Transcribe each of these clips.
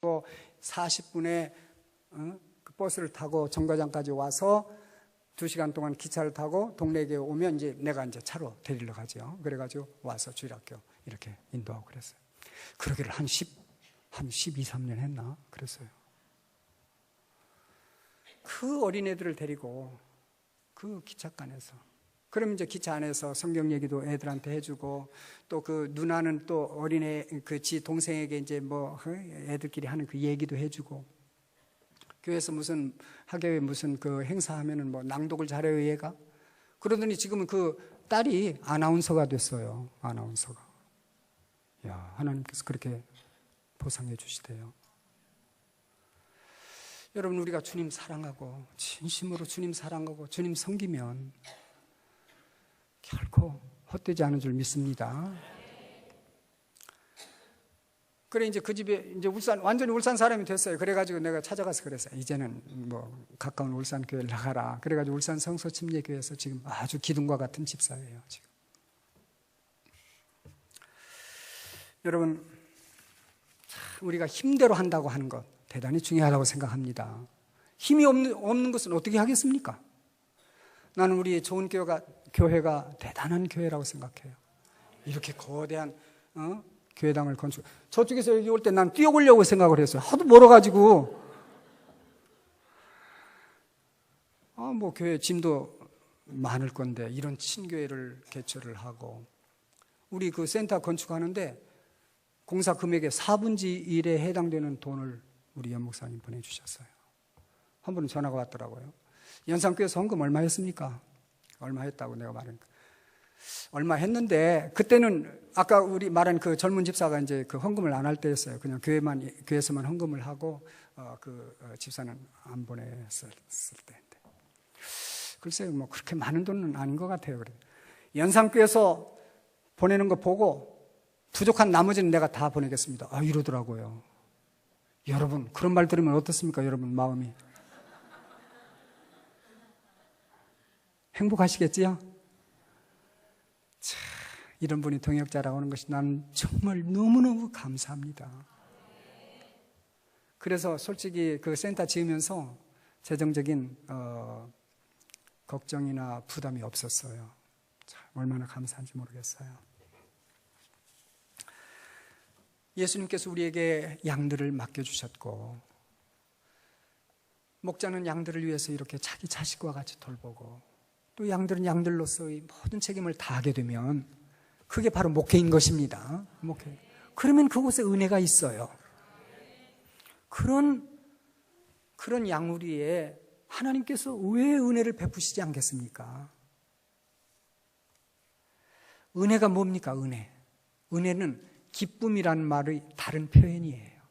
또 40분에 그 버스를 타고 정거장까지 와서 2시간 동안 기차를 타고 동네에 오면 이제 내가 이제 차로 데리러 가죠. 그래가지고 와서 주일학교 이렇게 인도하고 그랬어요. 그러기를 한 12, 13년 했나? 그랬어요. 그 어린애들을 데리고 그 기차간에서. 그럼 이제 기차 안에서 성경 얘기도 애들한테 해주고, 또 그 누나는 또 어린애 그 지 동생에게 이제 뭐 애들끼리 하는 그 얘기도 해주고, 교회에서 무슨 학교에 무슨 그 행사하면은 뭐 낭독을 잘해요 얘가. 그러더니 지금은 그 딸이 아나운서가 됐어요. 아나운서가. 야, 하나님께서 그렇게 보상해 주시대요. 여러분, 우리가 주님 사랑하고 진심으로 주님 사랑하고 주님 섬기면 결코 헛되지 않은 줄 믿습니다. 그래 이제 그 집에 이제 완전히 울산 사람이 됐어요. 그래가지고 내가 찾아가서 그랬어요. 이제는 뭐 가까운 울산 교회를 나가라. 그래가지고 울산 성소침례교회에서 지금 아주 기둥과 같은 집사예요. 지금. 여러분, 우리가 힘대로 한다고 하는 것 대단히 중요하다고 생각합니다. 힘이 없는 것은 어떻게 하겠습니까? 나는 우리 좋은 교회가 대단한 교회라고 생각해요. 이렇게 거대한 교회당을 건축. 저쪽에서 여기 올 때 난 뛰어오려고 생각을 했어요. 하도 멀어가지고. 뭐 교회 짐도 많을 건데 이런 친교회를 개최를 하고, 우리 그 센터 건축하는데 공사 금액의 4분의 1에 해당되는 돈을 우리 연 목사님 보내주셨어요. 한 분은 전화가 왔더라고요. 연산교회에서 헌금 얼마 했습니까? 얼마 했다고 내가 말하니까. 얼마 했는데, 그때는 아까 우리 말한 그 젊은 집사가 이제 그 헌금을 안 할 때였어요. 그냥 교회에서만 헌금을 하고, 집사는 안 보냈을 때인데. 글쎄요, 뭐 그렇게 많은 돈은 아닌 것 같아요. 그래. 연산교회에서 보내는 거 보고 부족한 나머지는 내가 다 보내겠습니다. 이러더라고요. 여러분, 그런 말 들으면 어떻습니까? 여러분 마음이. 행복하시겠지요? 참, 이런 분이 동역자라고 하는 것이 나는 정말 너무너무 감사합니다. 그래서 솔직히 그 센터 지으면서 재정적인 걱정이나 부담이 없었어요. 참, 얼마나 감사한지 모르겠어요. 예수님께서 우리에게 양들을 맡겨주셨고, 목자는 양들을 위해서 이렇게 자기 자식과 같이 돌보고, 또 양들은 양들로서의 모든 책임을 다하게 되면 그게 바로 목회인 것입니다. 목회. 그러면 그곳에 은혜가 있어요. 그런 양우리에 하나님께서 왜 은혜를 베푸시지 않겠습니까? 은혜가 뭡니까? 은혜는 기쁨이라는 말의 다른 표현이에요.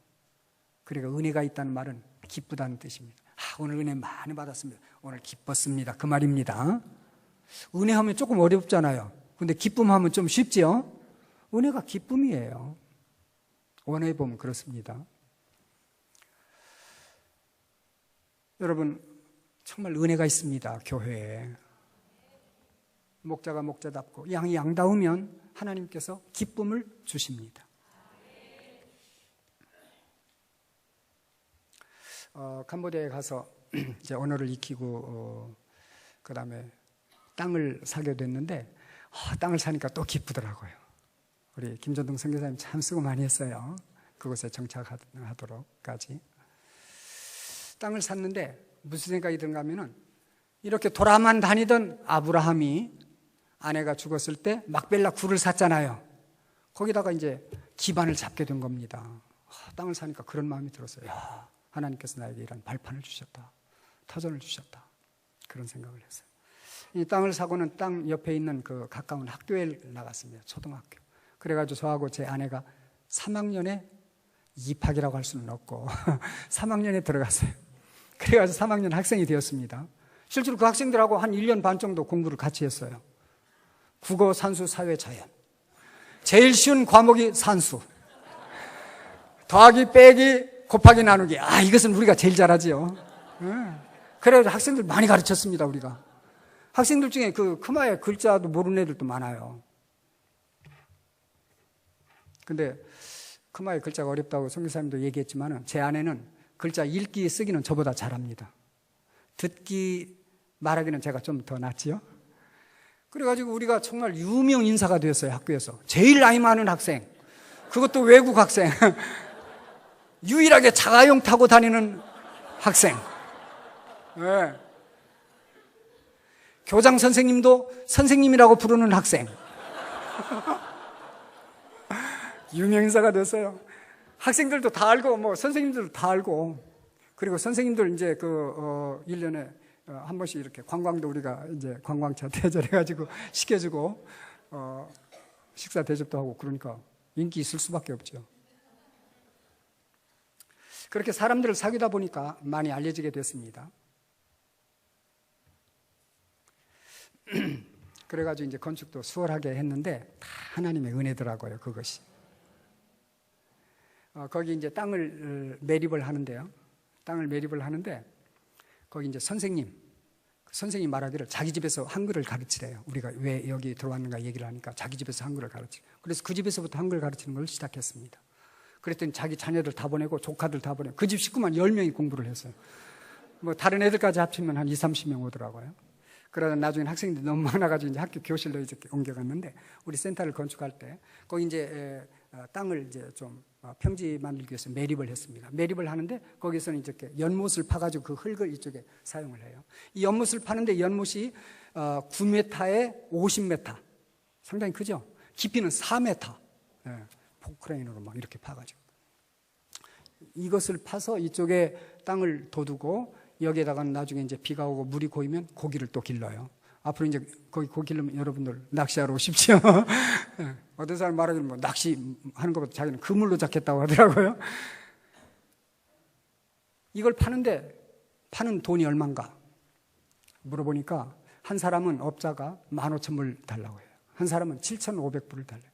그러니까 은혜가 있다는 말은 기쁘다는 뜻입니다. 오늘 은혜 많이 받았습니다. 오늘 기뻤습니다. 그 말입니다. 은혜하면 조금 어렵잖아요. 근데 기쁨하면 좀 쉽지요? 은혜가 기쁨이에요. 원어에 보면 그렇습니다. 여러분, 정말 은혜가 있습니다. 교회에. 목자가 목자답고 양이 양다우면 하나님께서 기쁨을 주십니다. 캄보디아에 가서 이제 언어를 익히고 그 다음에 땅을 사게 됐는데 땅을 사니까 또 기쁘더라고요. 우리 김전동 선교사님 참 수고 많이 했어요. 그곳에 정착하도록까지. 땅을 샀는데 무슨 생각이 드는가 하면은, 이렇게 돌아만 다니던 아브라함이 아내가 죽었을 때 막벨라 굴을 샀잖아요. 거기다가 이제 기반을 잡게 된 겁니다. 땅을 사니까 그런 마음이 들었어요. 야, 하나님께서 나에게 이런 발판을 주셨다. 터전을 주셨다. 그런 생각을 했어요. 이 땅을 사고는 땅 옆에 있는 그 가까운 학교에 나갔습니다. 초등학교. 그래가지고 저하고 제 아내가 3학년에 입학이라고 할 수는 없고 3학년에 들어갔어요. 그래가지고 3학년 학생이 되었습니다. 실제로 그 학생들하고 한 1년 반 정도 공부를 같이 했어요. 국어, 산수, 사회, 자연. 제일 쉬운 과목이 산수. 더하기, 빼기, 곱하기, 나누기. 이것은 우리가 제일 잘하지요. 그래서 학생들 많이 가르쳤습니다, 우리가. 학생들 중에 그 크마의 글자도 모르는 애들도 많아요. 근데 크마의 글자가 어렵다고 선교사님도 얘기했지만 제 아내는 글자 읽기 쓰기는 저보다 잘합니다. 듣기 말하기는 제가 좀 더 낫지요. 그래가지고 우리가 정말 유명 인사가 되었어요. 학교에서 제일 나이 많은 학생, 그것도 외국 학생, 유일하게 자가용 타고 다니는 학생. 네. 교장 선생님도 선생님이라고 부르는 학생. 유명인사가 됐어요. 학생들도 다 알고, 뭐, 선생님들도 다 알고. 그리고 선생님들 이제 1년에 한 번씩 이렇게 관광도 우리가 이제 관광차 대절해가지고 시켜주고, 식사 대접도 하고 그러니까 인기 있을 수밖에 없죠. 그렇게 사람들을 사귀다 보니까 많이 알려지게 됐습니다. 그래가지고 이제 건축도 수월하게 했는데 다 하나님의 은혜더라고요, 그것이. 거기 이제 땅을 매립을 하는데요. 땅을 매립을 하는데 거기 이제 선생님 말하기를 자기 집에서 한글을 가르치래요. 우리가 왜 여기 들어왔는가 얘기를 하니까 자기 집에서 한글을 가르치고. 그래서 그 집에서부터 한글 가르치는 걸 시작했습니다. 그랬더니 자기 자녀들 다 보내고 조카들 다 보내고 그 집 식구만 10명이 공부를 했어요. 뭐 다른 애들까지 합치면 한 20-30명 오더라고요. 그러다 나중에 학생들이 너무 많아가지고 이제 학교 교실로 이제 옮겨갔는데 우리 센터를 건축할 때 거기 이제 땅을 이제 좀 평지 만들기 위해서 매립을 했습니다. 매립을 하는데 거기서는 이렇게 연못을 파가지고 그 흙을 이쪽에 사용을 해요. 이 연못을 파는데 연못이 9m에 50m. 상당히 크죠? 깊이는 4m. 네, 포크레인으로 막 이렇게 파가지고. 이것을 파서 이쪽에 땅을 둬두고 여기에다가 나중에 이제 비가 오고 물이 고이면 고기를 또 길러요. 앞으로 이제 거기 고기 길르면 여러분들 낚시하러 오십시오. 어떤 사람 말하기는 뭐 낚시하는 것보다 자기는 그물로 잡겠다고 하더라고요. 이걸 파는 돈이 얼마인가 물어보니까 한 사람은 업자가 15,000불 달라고 해요. 한 사람은 7,500불을 달래요.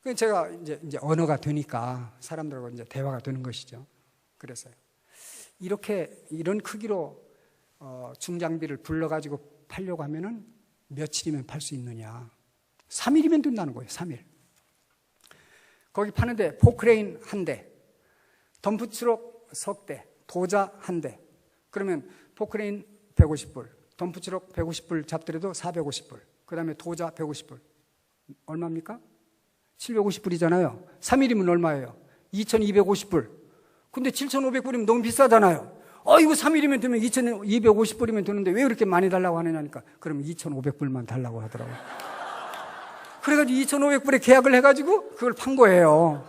그래서 제가 이제 언어가 되니까 사람들하고 이제 대화가 되는 것이죠. 그래서요. 이런 크기로 중장비를 불러가지고 팔려고 하면은 며칠이면 팔 수 있느냐. 3일이면 된다는 거예요. 3일. 거기 파는데 포크레인 1대, 덤프트럭 3대, 도자 1대. 그러면 포크레인 150불, 덤프트럭 150불 잡더라도 450불. 그 다음에 도자 150불. 얼마입니까? 750불이잖아요. 3일이면 얼마예요? 2250불. 근데 7,500불이면 너무 비싸잖아요. 이거 3일이면 되면 2,250불이면 되는데 왜 그렇게 많이 달라고 하느냐니까. 그럼 2,500불만 달라고 하더라고요. 그래가지고 2,500불에 계약을 해가지고 그걸 판 거예요.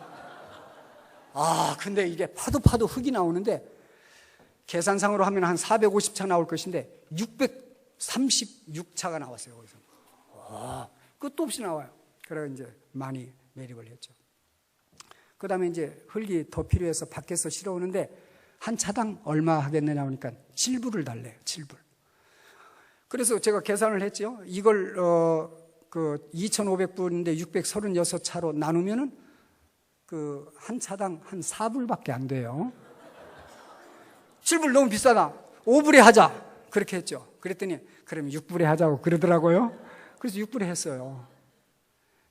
근데 이게 파도 흙이 나오는데 계산상으로 하면 한 450차 나올 것인데 636차가 나왔어요. 거기서. 끝도 없이 나와요. 그래서 이제 많이 매립을 했죠. 그 다음에 이제 흙이 더 필요해서 밖에서 실어오는데 한 차당 얼마 하겠느냐 하니까 7불을 달래요. 7불. 그래서 제가 계산을 했죠. 이걸 2,500불인데 636차로 나누면은 한 차당 한 4불밖에 안 돼요. 7불 너무 비싸다. 5불에 하자. 그렇게 했죠. 그랬더니 그럼 6불에 하자고 그러더라고요. 그래서 6불에 했어요.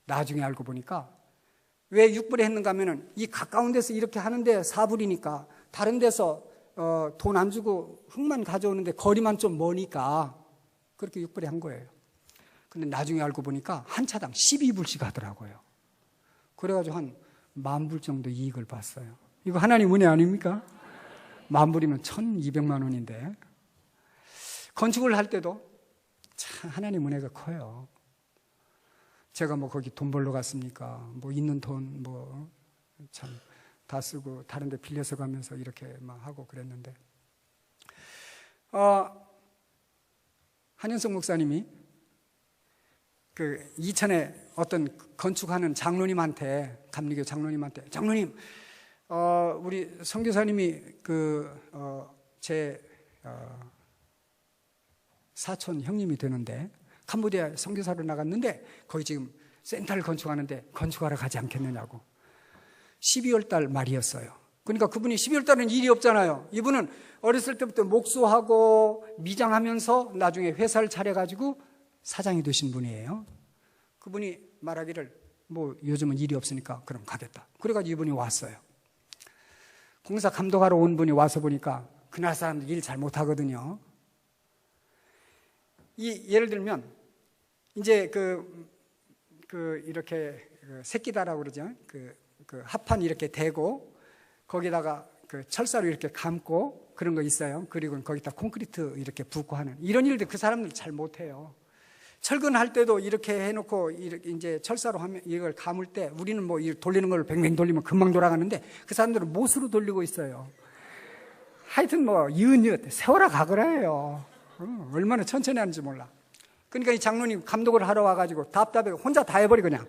나중에 알고 보니까 왜 6불에 했는가 하면은 이 가까운 데서 이렇게 하는데 4불이니까 다른 데서 돈 안 주고 흙만 가져오는데 거리만 좀 머니까 그렇게 6불에 한 거예요. 근데 나중에 알고 보니까 한 차당 12불씩 하더라고요. 그래가지고 한 10,000불 정도 이익을 봤어요. 이거 하나님 은혜 아닙니까? 10,000불이면 1,200만 원인데. 건축을 할 때도 참 하나님 은혜가 커요. 제가 뭐 거기 돈 벌러 갔습니까? 뭐 있는 돈 뭐 참 다 쓰고 다른 데 빌려서 가면서 이렇게 막 하고 그랬는데 한현석 목사님이 그 이천에 어떤 건축하는 장로님한테 감리교 장로님한테 장로님 우리 선교사님이 제 사촌 형님이 되는데 캄보디아 선교사로 나갔는데 거기 지금 센터를 건축하는데 건축하러 가지 않겠느냐고. 12월 달 말이었어요. 그러니까 그분이 12월 달은 일이 없잖아요. 이분은 어렸을 때부터 목수하고 미장하면서 나중에 회사를 차려가지고 사장이 되신 분이에요. 그분이 말하기를 뭐 요즘은 일이 없으니까 그럼 가겠다. 그래가지고 이분이 왔어요. 공사 감독하러 온 분이 와서 보니까 그나라 사람들 일 잘 못하거든요. 예를 들면 이제 이렇게 새끼다라고 그러죠. 합판 이렇게 대고 거기다가 철사로 이렇게 감고 그런 거 있어요. 그리고 거기다 콘크리트 이렇게 붓고 하는 이런 일들 그 사람들 잘 못해요. 철근할 때도 이렇게 해놓고 이제 철사로 하면 이걸 감을 때 우리는 뭐 돌리는 걸 뱅뱅 돌리면 금방 돌아가는데 그 사람들은 못으로 돌리고 있어요. 하여튼 뭐 이은이었대. 세월아 가거라예요. 얼마나 천천히 하는지 몰라. 그러니까 이 장로님 감독을 하러 와가지고 답답해 혼자 다 해버리 그냥.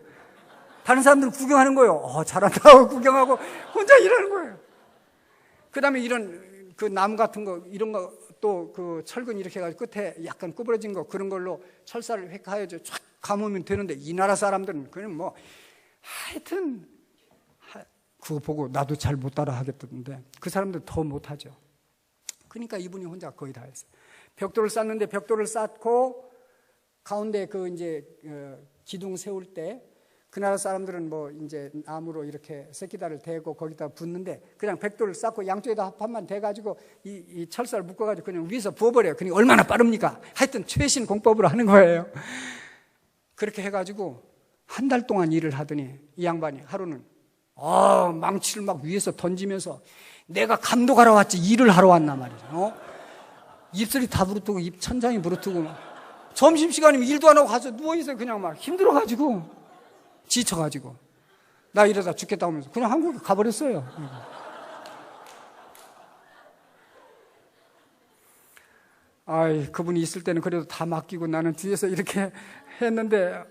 다른 사람들은 구경하는 거예요. 잘한다 하고 구경하고 혼자 일하는 거예요. 그 다음에 이런 나무 같은 거 이런 거 또 철근 이렇게 해가지고 끝에 약간 구부러진 거 그런 걸로 철사를 획하여서 쫙 감으면 되는데 이 나라 사람들은 그냥 뭐 하여튼 그거 보고 나도 잘 못 따라 하겠던데 그 사람들 더 못하죠. 그러니까 이분이 혼자 거의 다 했어요. 벽돌을 쌓는데 벽돌을 쌓고 가운데 이제 기둥 세울 때 그 나라 사람들은 뭐 이제 나무로 이렇게 새끼다를 대고 거기다 붓는데 그냥 벽돌을 쌓고 양쪽에다 합판만 대가지고 이 철사를 묶어가지고 그냥 위에서 부어버려요. 그러니까 얼마나 빠릅니까? 하여튼 최신 공법으로 하는 거예요. 그렇게 해가지고 한 달 동안 일을 하더니 이 양반이 하루는 망치를 막 위에서 던지면서 내가 감독하러 왔지 일을 하러 왔나 말이죠. 입술이 다 부르트고 입 천장이 부르트고 점심시간이면 일도 안 하고 가서 누워있어요. 그냥 막 힘들어가지고 지쳐가지고 나 이러다 죽겠다 하면서 그냥 한국에 가버렸어요. 그분이 있을 때는 그래도 다 맡기고 나는 뒤에서 이렇게 했는데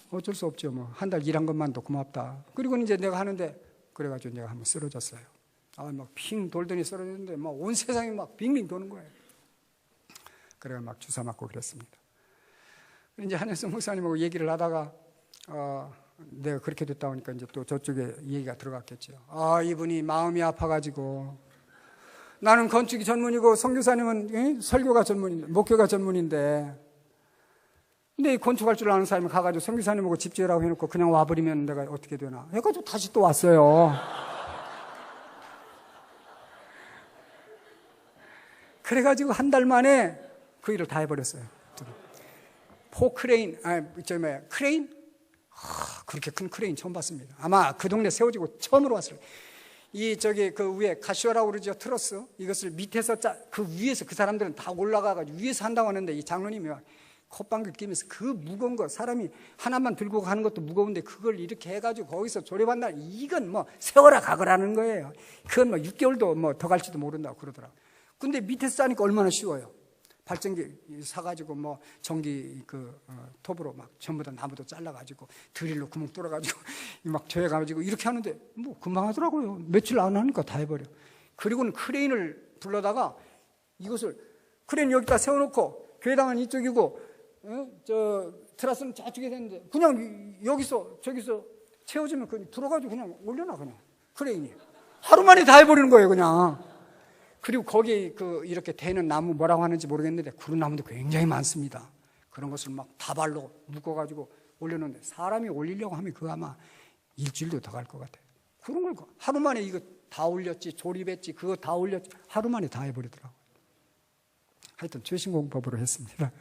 어쩔 수 없죠. 뭐 한 달 일한 것만도 고맙다. 그리고 이제 내가 하는데 그래가지고 내가 한번 쓰러졌어요. 막 핑 돌더니 쓰러졌는데 막 온 세상이 막 빙빙 도는 거예요. 그래가 막 주사 맞고 그랬습니다. 이제 한혜성 목사님하고 얘기를 하다가 내가 그렇게 됐다 보니까 이제 또 저쪽에 얘기가 들어갔겠죠. 이분이 마음이 아파가지고 나는 건축이 전문이고 선교사님은 설교가 전문인데 목회가 전문인데 근데 이 건축할 줄 아는 사람이 가가지고 선교사님하고 집 지으라고 해놓고 그냥 와버리면 내가 어떻게 되나 해가지고 다시 또 왔어요. 그래가지고 한 달 만에 그 일을 다 해버렸어요. 포크레인, 크레인? 그렇게 큰 크레인 처음 봤습니다. 아마 그 동네 세워지고 처음으로 왔어요. 그 위에 가시오라고 그러죠. 트러스. 이것을 밑에서 그 위에서 그 사람들은 다 올라가가지고 위에서 한다고 하는데 이 장로님이 콧방귀 끼면서 그 무거운 거 사람이 하나만 들고 가는 것도 무거운데 그걸 이렇게 해가지고 거기서 조립한다. 이건 뭐 세워라 가거라는 거예요. 그건 뭐 6개월도 뭐 더 갈지도 모른다고 그러더라고요. 근데 밑에서 싸니까 얼마나 쉬워요. 발전기 사가지고 뭐 전기 톱으로 막 전부 다 나무도 잘라가지고 드릴로 구멍 뚫어가지고 막 조여가지고 이렇게 하는데 뭐 금방 하더라고요. 며칠 안 하니까 다 해버려. 그리고는 크레인을 불러다가 이것을 크레인 여기다 세워놓고 교회당은 이쪽이고 트라스는 저쪽에 됐는데 그냥 여기서 저기서 채워주면 그냥 들어가지고 그냥 올려놔 그냥 크레인이 하루 만에 다 해버리는 거예요 그냥. 그리고 거기 이렇게 대는 나무 뭐라고 하는지 모르겠는데 구름나무도 굉장히 많습니다. 그런 것을 막 다발로 묶어가지고 올려놓는데 사람이 올리려고 하면 그거 아마 일주일도 더 갈 것 같아요. 그런 걸 하루 만에 이거 다 올렸지 조립했지 그거 다 올렸지 하루 만에 다 해버리더라고요. 하여튼 최신 공법으로 했습니다.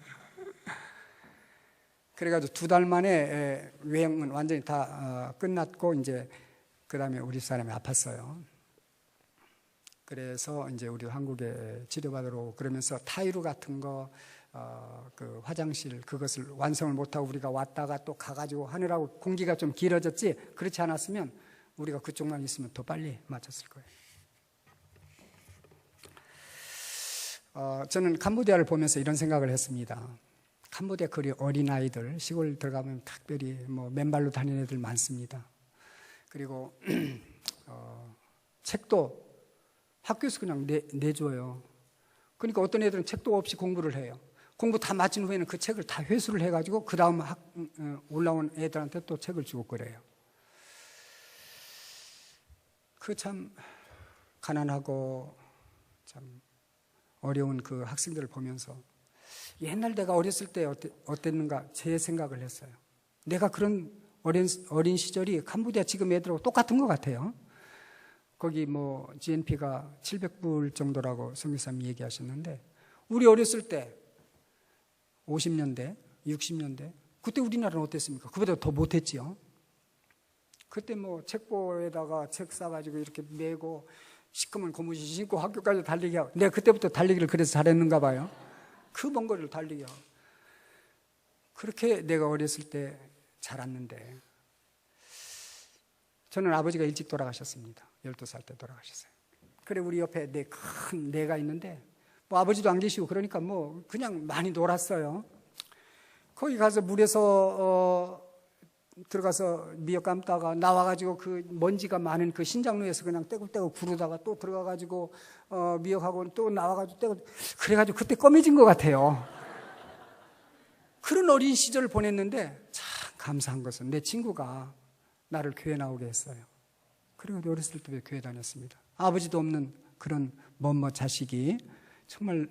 그래가지고 2달 만에 외형은 완전히 다 끝났고 이제 그 다음에 우리 사람이 아팠어요. 그래서 이제 우리 한국에 치료받으러 오고 그러면서 타이루 같은 거, 그 화장실 그것을 완성을 못하고 우리가 왔다가 또 가가지고 하느라고 공기가 좀 길어졌지 그렇지 않았으면 우리가 그쪽만 있으면 더 빨리 마쳤을 거예요. 저는 캄보디아를 보면서 이런 생각을 했습니다. 캄보디아 그 어린아이들 시골 들어가면 특별히 뭐 맨발로 다니는 애들 많습니다. 그리고 책도 학교에서 그냥 내줘요. 그러니까 어떤 애들은 책도 없이 공부를 해요. 공부 다 마친 후에는 그 책을 다 회수를 해가지고 그 다음 올라온 애들한테 또 책을 주고 그래요. 그 참 가난하고 참 어려운 그 학생들을 보면서 옛날 내가 어렸을 때 어땠는가 제 생각을 했어요. 내가 그런 어린 시절이 캄보디아 지금 애들하고 똑같은 것 같아요. 거기 뭐 GNP가 700불 정도라고 선교사님이 얘기하셨는데, 우리 어렸을 때 50년대, 60년대 그때 우리나라는 어땠습니까? 그보다 더 못했지요. 그때 뭐 책보에다가 책 싸가지고 이렇게 메고 시커먼 고무신 신고 학교까지 달리기 하고, 내가 그때부터 달리기를 그래서 잘했는가 봐요. 그 먼 거리를 달리기 하고. 그렇게 내가 어렸을 때 자랐는데, 저는 아버지가 일찍 돌아가셨습니다. 12살 때 돌아가셨어요. 그래 우리 옆에 큰 내가 있는데, 뭐 아버지도 안 계시고 그러니까 뭐 그냥 많이 놀았어요. 거기 가서 물에서 들어가서 미역 감다가 나와가지고 그 먼지가 많은 그 신장로에서 그냥 떼굴떼굴 구르다가 또 들어가가지고 미역하고 또 나와가지고 떼굴, 그래가지고 그때 검해진 것 같아요. 그런 어린 시절을 보냈는데 참 감사한 것은 내 친구가 나를 교회 나오게 했어요. 그리고 어렸을 때부터 교회 다녔습니다. 아버지도 없는 그런 멋멋 자식이 정말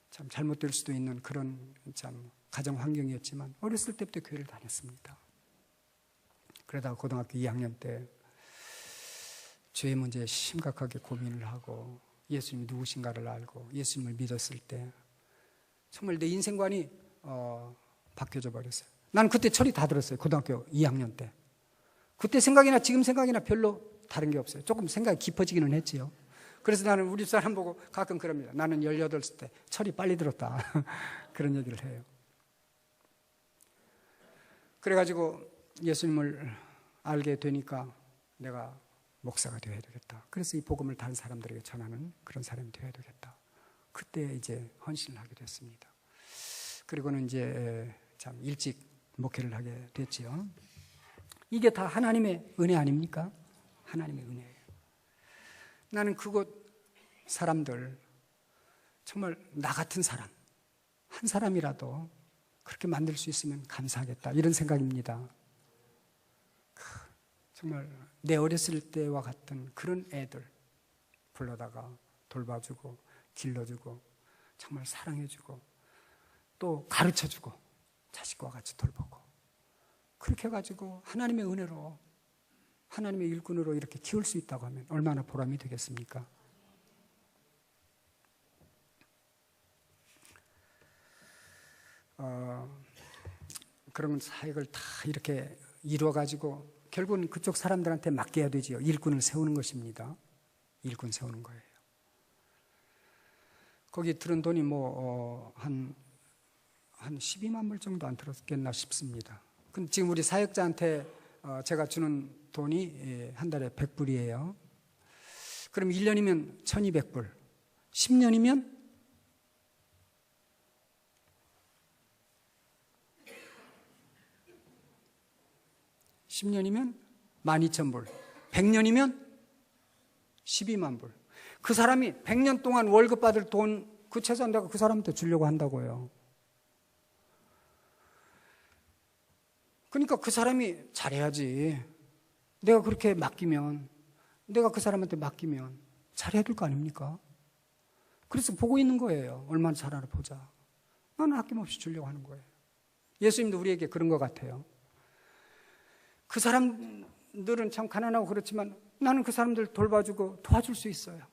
참 잘못될 수도 있는 그런 참 가정 환경이었지만 어렸을 때부터 교회를 다녔습니다. 그러다가 고등학교 2학년 때 죄의 문제에 심각하게 고민을 하고 예수님이 누구신가를 알고 예수님을 믿었을 때 정말 내 인생관이 바뀌어져 버렸어요. 나는 그때 철이 다 들었어요. 고등학교 2학년 때. 그때 생각이나 지금 생각이나 별로 다른 게 없어요. 조금 생각이 깊어지기는 했지요. 그래서 나는 우리 사람 보고 가끔 그럽니다. 나는 18살 때 철이 빨리 들었다. 그런 얘기를 해요. 그래가지고 예수님을 알게 되니까 내가 목사가 되어야 되겠다. 그래서 이 복음을 다른 사람들에게 전하는 그런 사람이 되어야 되겠다. 그때 이제 헌신을 하게 됐습니다. 그리고는 이제 참 일찍 목회를 하게 됐지요. 이게 다 하나님의 은혜 아닙니까? 하나님의 은혜예요. 나는 그곳 사람들, 정말 나 같은 사람, 한 사람이라도 그렇게 만들 수 있으면 감사하겠다, 이런 생각입니다. 정말 내 어렸을 때와 같은 그런 애들 불러다가 돌봐주고 길러주고 정말 사랑해주고 또 가르쳐주고 자식과 같이 돌보고 그렇게 해가지고 하나님의 은혜로 하나님의 일꾼으로 이렇게 키울 수 있다고 하면 얼마나 보람이 되겠습니까? 그런 사역을 다 이렇게 이루어가지고 결국은 그쪽 사람들한테 맡겨야 되지요. 일꾼을 세우는 것입니다. 일꾼 세우는 거예요. 거기 들은 돈이 한 12만 불 정도 안 들었겠나 싶습니다. 근데 지금 우리 사역자한테 제가 주는 돈이 한 달에 100불이에요. 그럼 1년이면 1200불. 10년이면 12,000불. 100년이면 12만 불. 그 사람이 100년 동안 월급 받을 돈, 그 최소한 내가 그 사람한테 주려고 한다고요. 그러니까 그 사람이 잘해야지. 내가 그렇게 맡기면, 내가 그 사람한테 맡기면 잘해야 될 거 아닙니까? 그래서 보고 있는 거예요. 얼마나 잘하나 보자. 나는 아낌없이 주려고 하는 거예요. 예수님도 우리에게 그런 것 같아요. 그 사람들은 참 가난하고 그렇지만 나는 그 사람들 돌봐주고 도와줄 수 있어요.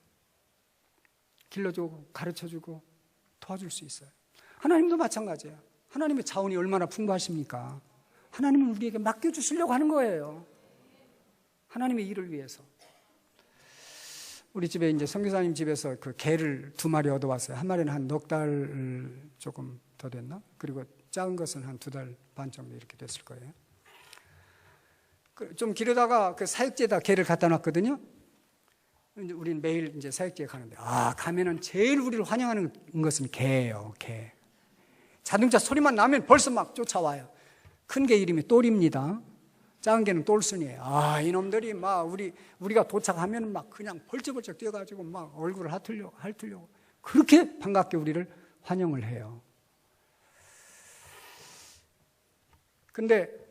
길러주고 가르쳐주고 도와줄 수 있어요. 하나님도 마찬가지예요. 하나님의 자원이 얼마나 풍부하십니까? 하나님은 우리에게 맡겨주시려고 하는 거예요. 하나님의 일을 위해서. 우리 집에 이제 선교사님 집에서 그 개를 2마리 얻어왔어요. 한 마리는 한 넉 달 조금 더 됐나? 그리고 작은 것은 한 2달 반 정도 이렇게 됐을 거예요. 좀 기르다가 그 사육지에다 개를 갖다 놨거든요. 우리는 매일 이제 사육지에 가는데, 가면은 제일 우리를 환영하는 것은 개예요, 개. 자동차 소리만 나면 벌써 막 쫓아와요. 큰 개 이름이 똘입니다. 작은 개는 똘순이에요. 이놈들이 막 우리가 도착하면 막 그냥 벌쩍벌쩍 뛰어가지고 막 얼굴을 핥으려고 그렇게 반갑게 우리를 환영을 해요. 근데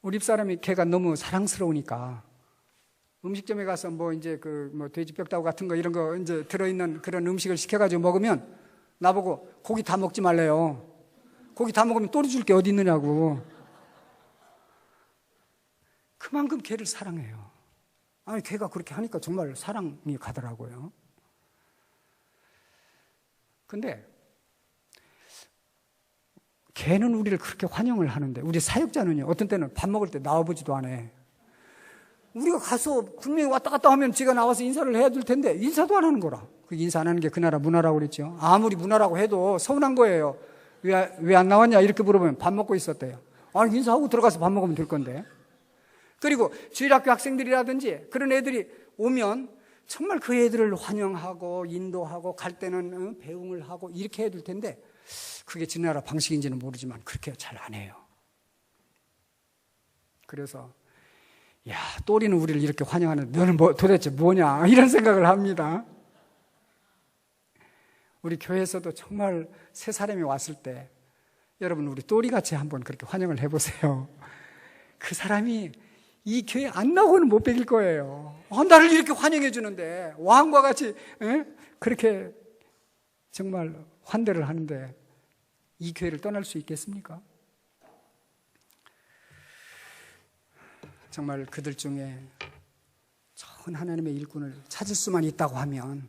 우리 집사람이 개가 너무 사랑스러우니까 음식점에 가서 이제 돼지 뼈다구 같은 거 이런 거 이제 들어있는 그런 음식을 시켜가지고 먹으면 나보고 고기 다 먹지 말래요. 고기 다 먹으면 또리 줄 게 어디 있느냐고. 그만큼 개를 사랑해요. 아니, 개가 그렇게 하니까 정말 사랑이 가더라고요. 근데 개는 우리를 그렇게 환영을 하는데 우리 사역자는요, 어떤 때는 밥 먹을 때 나와보지도 않아. 우리가 가서 분명히 왔다 갔다 하면 지가 나와서 인사를 해야 될 텐데 인사도 안 하는 거라. 그 인사 안 하는 게 그 나라 문화라고 그랬죠. 아무리 문화라고 해도 서운한 거예요. 왜 안 나왔냐 이렇게 물어보면 밥 먹고 있었대요. 아니, 인사하고 들어가서 밥 먹으면 될 건데. 그리고 주일학교 학생들이라든지 그런 애들이 오면 정말 그 애들을 환영하고 인도하고 갈 때는 배웅을 하고 이렇게 해야 될 텐데 그게 지나라 방식인지는 모르지만 그렇게 잘 안 해요. 그래서 야, 또리는 우리를 이렇게 환영하는데 너는 도대체 뭐냐 이런 생각을 합니다. 우리 교회에서도 정말 새 사람이 왔을 때 여러분 우리 또리같이 한번 그렇게 환영을 해보세요. 그 사람이 이 교회 안 나오고는 못 베길 거예요. 나를 이렇게 환영해 주는데 왕과 같이 그렇게 정말 환대를 하는데 이 교회를 떠날 수 있겠습니까? 정말 그들 중에 좋은 하나님의 일꾼을 찾을 수만 있다고 하면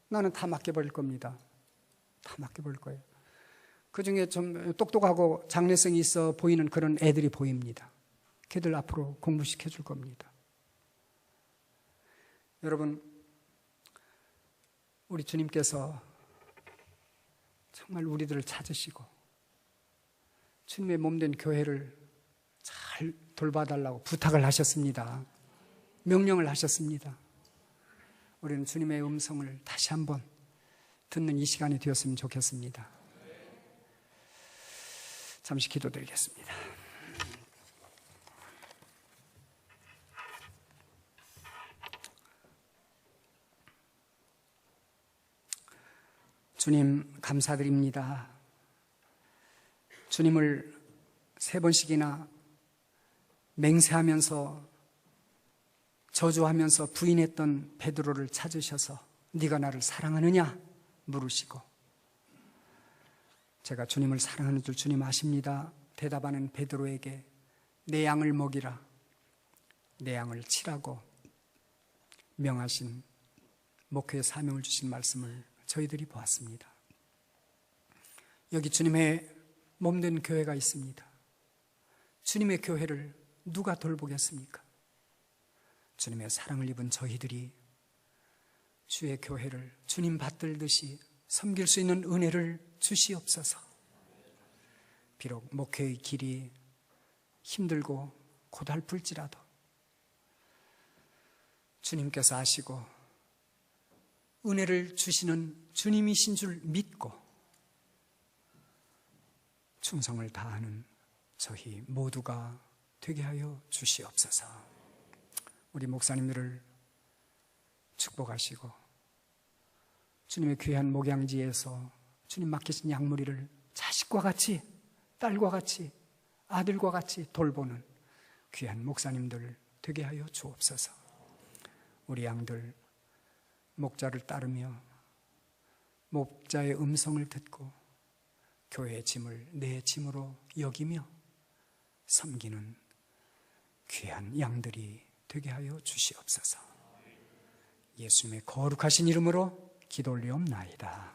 나는 다 맡겨버릴 겁니다. 다 맡겨버릴 거예요. 그 중에 좀 똑똑하고 장래성이 있어 보이는 그런 애들이 보입니다. 걔들 앞으로 공부시켜 줄 겁니다. 여러분, 우리 주님께서 정말 우리들을 찾으시고 주님의 몸된 교회를 잘 돌봐달라고 부탁을 하셨습니다. 명령을 하셨습니다. 우리는 주님의 음성을 다시 한번 듣는 이 시간이 되었으면 좋겠습니다. 잠시 기도드리겠습니다. 주님, 감사드립니다. 주님을 3번씩이나 맹세하면서 저주하면서 부인했던 베드로를 찾으셔서 네가 나를 사랑하느냐 물으시고, 제가 주님을 사랑하는 줄 주님 아십니다. 대답하는 베드로에게 내 양을 먹이라, 내 양을 치라고 명하신 목회의 사명을 주신 말씀을 저희들이 보았습니다. 여기 주님의 몸된 교회가 있습니다. 주님의 교회를 누가 돌보겠습니까? 주님의 사랑을 입은 저희들이 주의 교회를 주님 받들듯이 섬길 수 있는 은혜를 주시옵소서. 비록 목회의 길이 힘들고 고달플지라도 주님께서 아시고 은혜를 주시는 주님이신 줄 믿고 충성을 다하는 저희 모두가 되게 하여 주시옵소서. 우리 목사님들을 축복하시고 주님의 귀한 목양지에서 주님 맡기신 양무리를 자식과 같이, 딸과 같이, 아들과 같이 돌보는 귀한 목사님들 되게 하여 주옵소서. 우리 양들 목자를 따르며 목자의 음성을 듣고 교회의 짐을 내 짐으로 여기며 섬기는 귀한 양들이 되게 하여 주시옵소서. 예수님의 거룩하신 이름으로 기도 올리옵나이다.